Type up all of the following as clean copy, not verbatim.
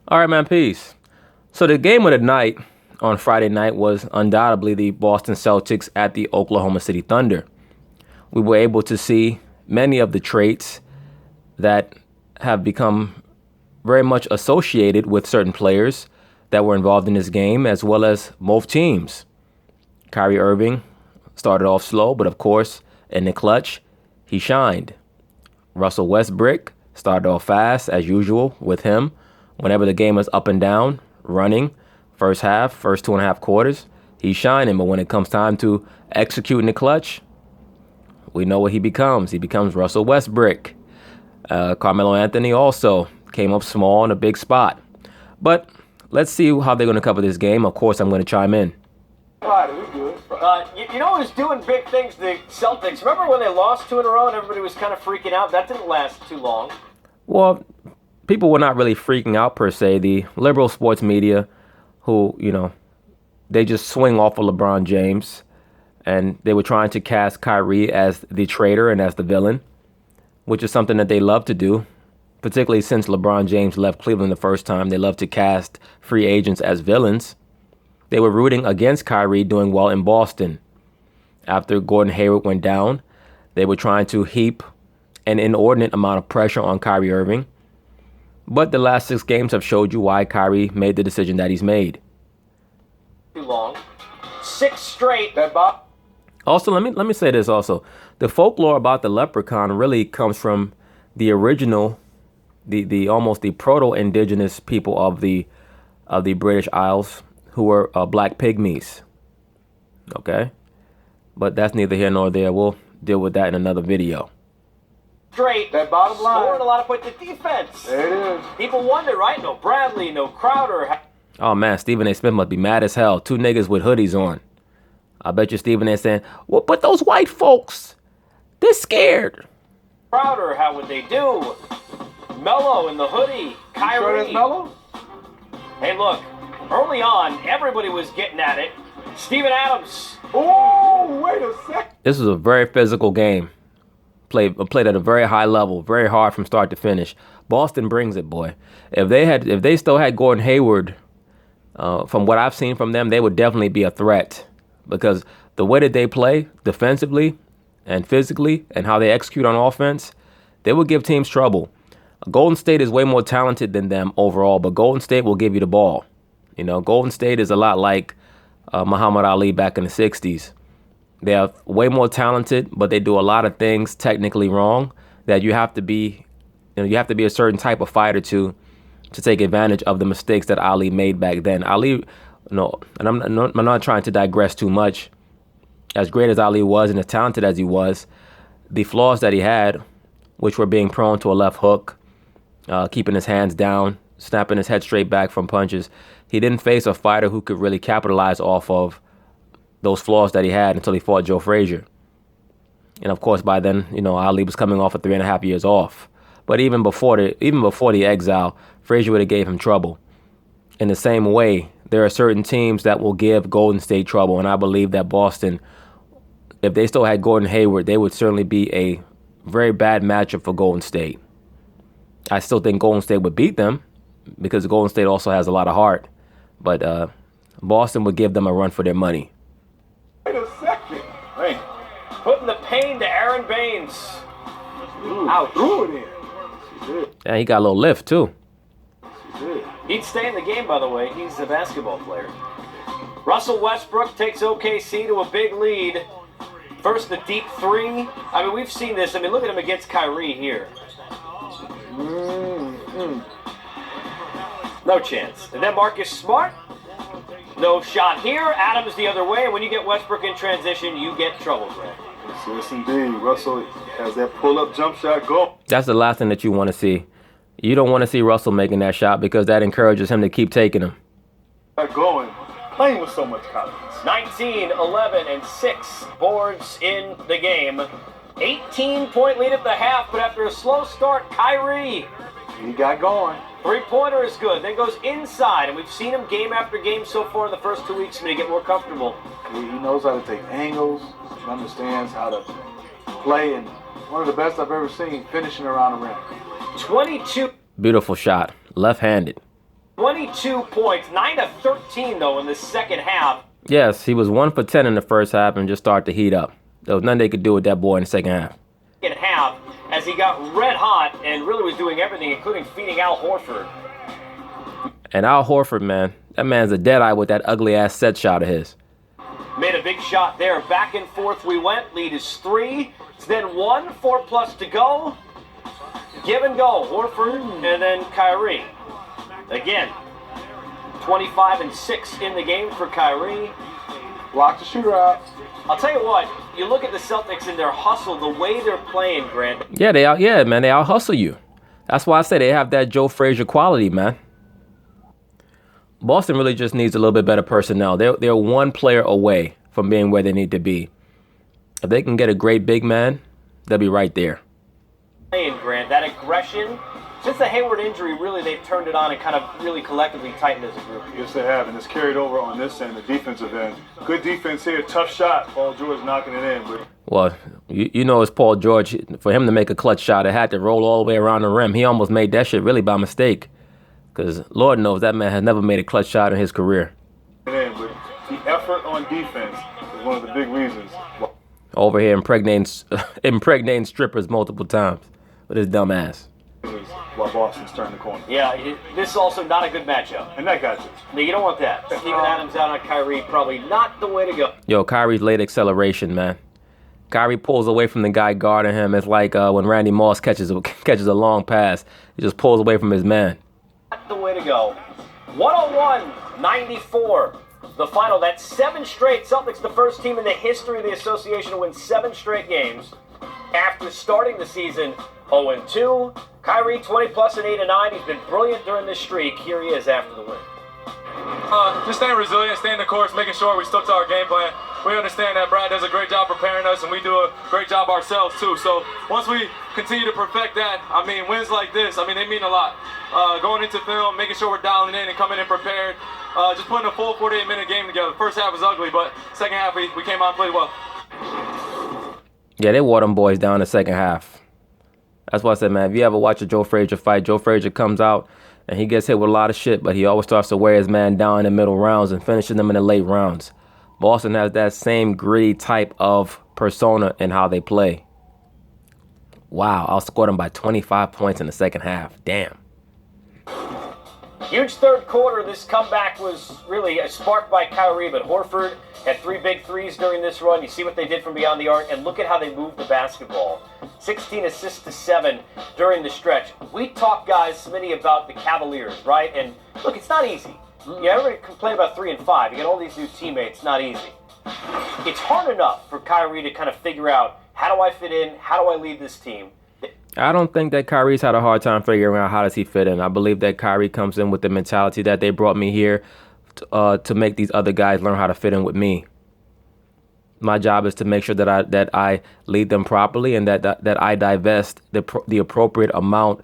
All right, man, peace. So the game of the night on Friday night was undoubtedly the Boston Celtics at the Oklahoma City Thunder. We were able to see many of the traits that have become very much associated with certain players that were involved in this game, as well as both teams. Kyrie Irving started off slow, but of course, in the clutch, he shined. Russell Westbrook started off fast, as usual, with him. Whenever the game was up and down, running, first half, first 2.5 quarters, he's shining. But when it comes time to execute in the clutch, we know what he becomes. He becomes Russell Westbrook. Carmelo Anthony also came up small in a big spot. But let's see how they're going to cover this game. Of course, I'm going to chime in. You know who's doing big things? The Celtics. Remember when they lost 2 in a row and everybody was kind of freaking out? That didn't last too long. Well, people were not really freaking out per se. The liberal sports media, who, they just swing off of LeBron James, and they were trying to cast Kyrie as the traitor and as the villain, which is something that they love to do, particularly since LeBron James left Cleveland the first time. They love to cast free agents as villains. They were rooting against Kyrie doing well in Boston. After Gordon Hayward went down, they were trying to heap an inordinate amount of pressure on Kyrie Irving. But the last 6 games have showed you why Kyrie made the decision that he's made. Too long. 6 straight. Also, let me say this also. The folklore about the leprechaun really comes from the original, the almost the proto-indigenous people of the British Isles, who were black pygmies. Okay? But that's neither here nor there. We'll deal with that in another video. Straight. That bottom line. Scoring a lot of points. The defense. There it is. People wonder, right? No Bradley, no Crowder. Oh, man, Stephen A. Smith must be mad as hell. 2 niggas with hoodies on. I bet you Stephen A. saying, well, but those white folks, they're scared. Crowder, how would they do? Melo in the hoodie. Kyrie. Sure that's Melo? Hey, look. Early on, everybody was getting at it. Steven Adams. Oh, wait a sec. This was a very physical game. Played at a very high level, very hard from start to finish. Boston brings it, boy. If they still had Gordon Hayward, from what I've seen from them, they would definitely be a threat, because the way that they play defensively and physically and how they execute on offense, they will give teams trouble. Golden State is way more talented than them overall, but Golden State will give you the ball. Golden State is a lot like Muhammad Ali back in the 60s. They are way more talented, but they do a lot of things technically wrong that you have to be, you have to be a certain type of fighter to take advantage of the mistakes that Ali made back then. Ali, and I'm not trying to digress too much. As great as Ali was and as talented as he was, the flaws that he had, which were being prone to a left hook, keeping his hands down, snapping his head straight back from punches, he didn't face a fighter who could really capitalize off of those flaws that he had until he fought Joe Frazier. And of course, by then, Ali was coming off of 3.5 years off. But even before the exile, Frazier would have gave him trouble. In the same way, there are certain teams that will give Golden State trouble, and I believe that Boston, if they still had Gordon Hayward, they would certainly be a very bad matchup for Golden State. I still think Golden State would beat them because Golden State also has a lot of heart, but Boston would give them a run for their money. Wait a second. Hey, putting the pain to Aaron Baines. Ouch. Threw it in. She did. And he got a little lift, too. She did. He'd stay in the game, by the way. He's a basketball player. Russell Westbrook takes OKC to a big lead. First, the deep 3. I mean, we've seen this. I mean, look at him against Kyrie here. No chance. And then Marcus Smart. No shot here. Adams the other way. And when you get Westbrook in transition, you get trouble, Greg. Yes, indeed. Russell has that pull-up jump shot go. That's the last thing that you want to see. You don't want to see Russell making that shot because that encourages him to keep taking them. Going. Playing with so much confidence. 19, 11, and 6 boards in the game. 18-point lead at the half, but after a slow start, Kyrie. He got going. 3-pointer is good, then goes inside, and we've seen him game after game so far in the first 2 weeks to get more comfortable. He knows how to take angles, he understands how to play, and one of the best I've ever seen finishing around the rim. 22. Beautiful shot. Left-handed. 22 points, 9 to 13 though in the second half. Yes, he was 1 for 10 in the first half and just started to heat up. There was nothing they could do with that boy in the second half. As he got red hot and really was doing everything, including feeding Al Horford. And Al Horford, man, that man's a deadeye with that ugly ass set shot of his. Made a big shot there. Back and forth we went. Lead is 3. It's then 1, 4+ to go. Give and go. Horford and then Kyrie. Again, 25 and 6 in the game for Kyrie. Block the shooter out. I'll tell you what, you look at the Celtics and their hustle, the way they're playing, Grant. Yeah, they out hustle you. That's why I say they have that Joe Frazier quality, man. Boston really just needs a little bit better personnel. They're one player away from being where they need to be. If they can get a great big man, they'll be right there. Grant, that aggression, since the Hayward injury, really they've turned it on and kind of really collectively tightened as a group. Yes, they have, and it's carried over on this end, the defensive end. Good defense here, tough shot. Paul George knocking it in. But Well, you know it's Paul George. For him to make a clutch shot, it had to roll all the way around the rim. He almost made that shit really by mistake. Because Lord knows that man has never made a clutch shot in his career. but the effort on defense is one of the big reasons. Over here impregnating strippers multiple times with his dumb ass. While Boston's turning the corner. Yeah, this is also not a good matchup. And that got you. No, you don't want that. Steven Adams out on Kyrie, probably not the way to go. Yo, Kyrie's late acceleration, man. Kyrie pulls away from the guy guarding him. It's like when Randy Moss catches a long pass. He just pulls away from his man. Not the way to go. 101-94. The final. That's 7 straight. Celtics, the first team in the history of the association to win 7 straight games. After starting the season 0-2, Kyrie 20+ and 8 and 9. He's been brilliant during this streak. Here he is after the win. Just staying resilient, staying the course, making sure we stick to our game plan. We understand that Brad does a great job preparing us, and we do a great job ourselves too. So once we continue to perfect that, I mean, wins like this, I mean, they mean a lot. Going into film, making sure we're dialing in and coming in prepared. Just putting a full 48-minute game together. First half was ugly, but second half we came out and played well. Yeah, they wore them boys down in the second half. That's why I said, man, if you ever watch a Joe Frazier fight, Joe Frazier comes out and he gets hit with a lot of shit, but he always starts to wear his man down in the middle rounds and finishing them in the late rounds. Boston has that same gritty type of persona in how they play. Wow, outscored them by 25 points in the second half. Damn. Huge third quarter. This comeback was really sparked by Kyrie, but Horford had 3 big threes during this run. You see what they did from beyond the arc, and look at how they moved the basketball. 16 assists to 7 during the stretch. We talked, guys, Smitty, about the Cavaliers, right? And look, it's not easy. Yeah, everybody complain about 3 and 5. You get all these new teammates. Not easy. It's hard enough for Kyrie to kind of figure out, how do I fit in? How do I lead this team? I don't think that Kyrie's had a hard time figuring out how does he fit in. I believe that Kyrie comes in with the mentality that they brought me here to make these other guys learn how to fit in with me. My job is to make sure that I lead them properly and that I divest the appropriate amount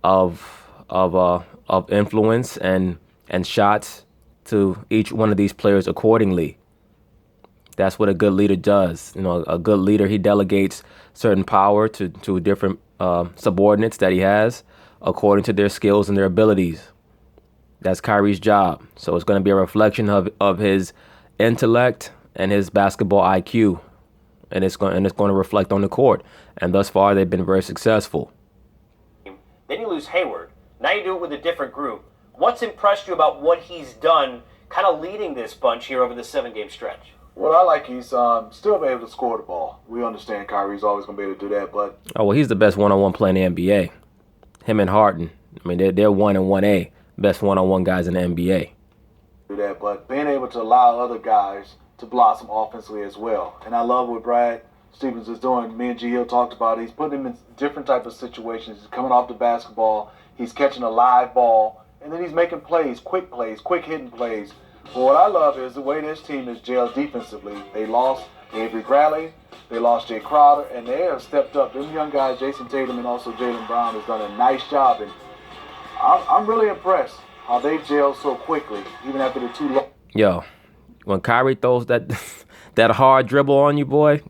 of influence and shots to each one of these players accordingly. That's what a good leader does. You know, a good leader, he delegates certain power to different subordinates that he has according to their skills and their abilities. That's Kyrie's job. So it's going to be a reflection of his intellect and his basketball IQ, and it's going to reflect on the court. And thus far, they've been very successful. Then you lose Hayward. Now you do it with a different group. What's impressed you about what he's done, kind of leading this bunch here over the 7-game stretch? Well, I like he's still able to score the ball. We understand Kyrie's always going to be able to do that, but He's the best one-on-one player in the NBA. Him and Harden. I mean, they're 1 and 1A, best one-on-one guys in the NBA. Do that, but being able to allow other guys to blossom offensively as well. And I love what Brad Stevens is doing. Me and G Hill talked about it. He's putting him in different type of situations. He's coming off the basketball. He's catching a live ball. And then he's making plays, quick hitting plays. But what I love is the way this team is gelled defensively. They lost Avery Bradley. They lost Jay Crowder. And they have stepped up. Them young guys, Jason Tatum and also Jaylen Brown, has done a nice job. And I'm really impressed how they gelled so quickly, even after the 2 Yo, when Kyrie throws that hard dribble on you, boy,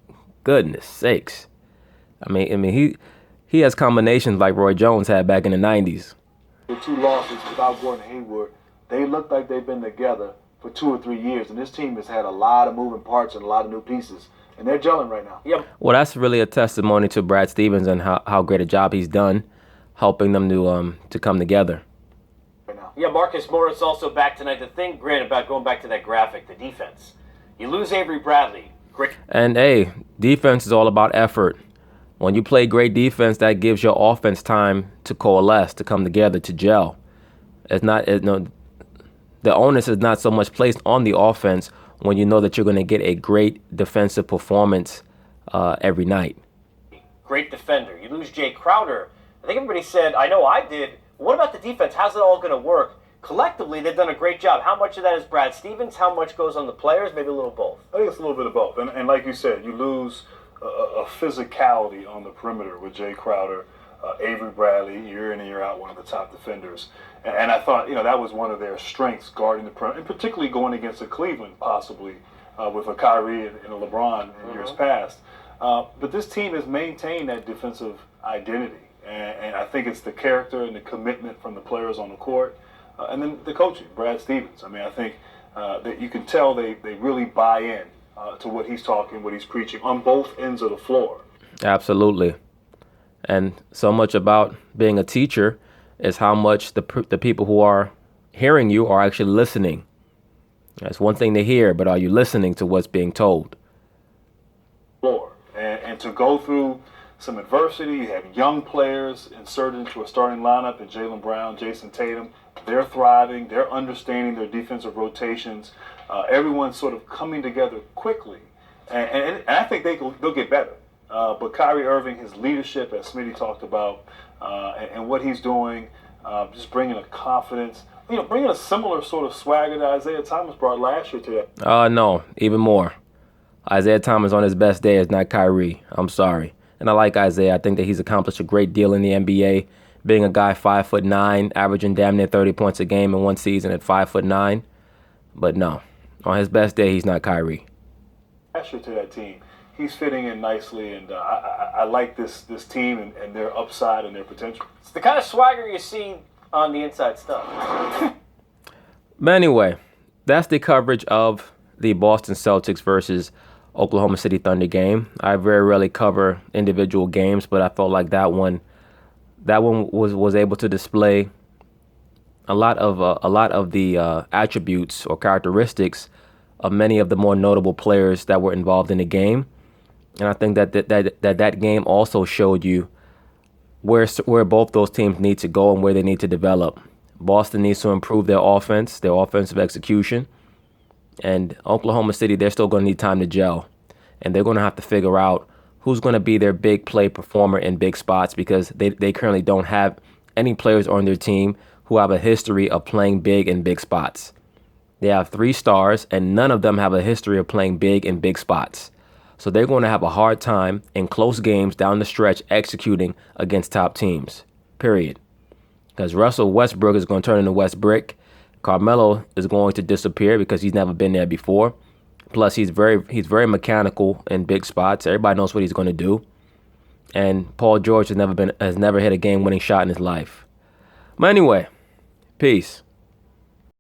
goodness sakes. I mean, he has combinations like Roy Jones had back in the 90s. The 2 losses without Gordon Hayward, they look like they've been together for 2 or 3 years, and this team has had a lot of moving parts and a lot of new pieces, and they're gelling right now. Yeah. Well, that's really a testimony to Brad Stevens and how great a job he's done helping them to come together. Right now. Yeah, Marcus Morris also back tonight. The thing, Grant, about going back to that graphic, the defense. You lose Avery Bradley. Great. And hey, defense is all about effort. When you play great defense, that gives your offense time to coalesce, to come together, to gel. The onus is not so much placed on the offense when you know that you're going to get a great defensive performance every night. Great defender. You lose Jay Crowder. I think everybody said, I know I did, what about the defense? How's it all going to work? Collectively, they've done a great job. How much of that is Brad Stevens? How much goes on the players? Maybe a little both. I think it's a little bit of both. And like you said, you lose a physicality on the perimeter with Jay Crowder, Avery Bradley, year in and year out, one of the top defenders. And I thought, that was one of their strengths, guarding the perimeter, and particularly going against a Cleveland, possibly, with a Kyrie and a LeBron in years past. But this team has maintained that defensive identity. And I think it's the character and the commitment from the players on the court. And then the coaching, Brad Stevens. I mean, I think that you can tell they really buy in to what he's talking, what he's preaching on both ends of the floor. Absolutely. And so much about being a teacher is how much the people who are hearing you are actually listening. That's one thing to hear, but are you listening to what's being told? Floor. And to go through some adversity, you have young players inserted into a starting lineup, and Jaylen Brown, Jason Tatum, they're thriving, they're understanding their defensive rotations. Everyone's sort of coming together quickly, and I think they'll get better. But Kyrie Irving, his leadership, as Smitty talked about, and what he's doing, just bringing a confidence, bringing a similar sort of swagger that Isaiah Thomas brought last year to that. No, even more. Isaiah Thomas on his best day is not Kyrie. I'm sorry. And I like Isaiah. I think that he's accomplished a great deal in the NBA, being a guy 5'9", averaging damn near 30 points a game in one season at 5'9". But no, on his best day, he's not Kyrie. Last year to that team, he's fitting in nicely, and I like this team and their upside and their potential. It's the kind of swagger you see on the inside stuff. But anyway, that's the coverage of the Boston Celtics versus Oklahoma City Thunder game. I very rarely cover individual games, but I felt like that one was able to display a lot of the attributes or characteristics of many of the more notable players that were involved in the game. And I think that game also showed you where both those teams need to go and where they need to develop. Boston needs to improve their offense, their offensive execution. And Oklahoma City, they're still going to need time to gel. And they're going to have to figure out who's going to be their big play performer in big spots, because they currently don't have any players on their team who have a history of playing big in big spots. They have 3 stars, and none of them have a history of playing big in big spots. So they're going to have a hard time in close games down the stretch executing against top teams, period. Because Russell Westbrook is going to turn into Westbrick. Carmelo is going to disappear because he's never been there before. Plus, he's very mechanical in big spots. Everybody knows what he's going to do. And Paul George has never hit a game-winning shot in his life. But anyway, peace.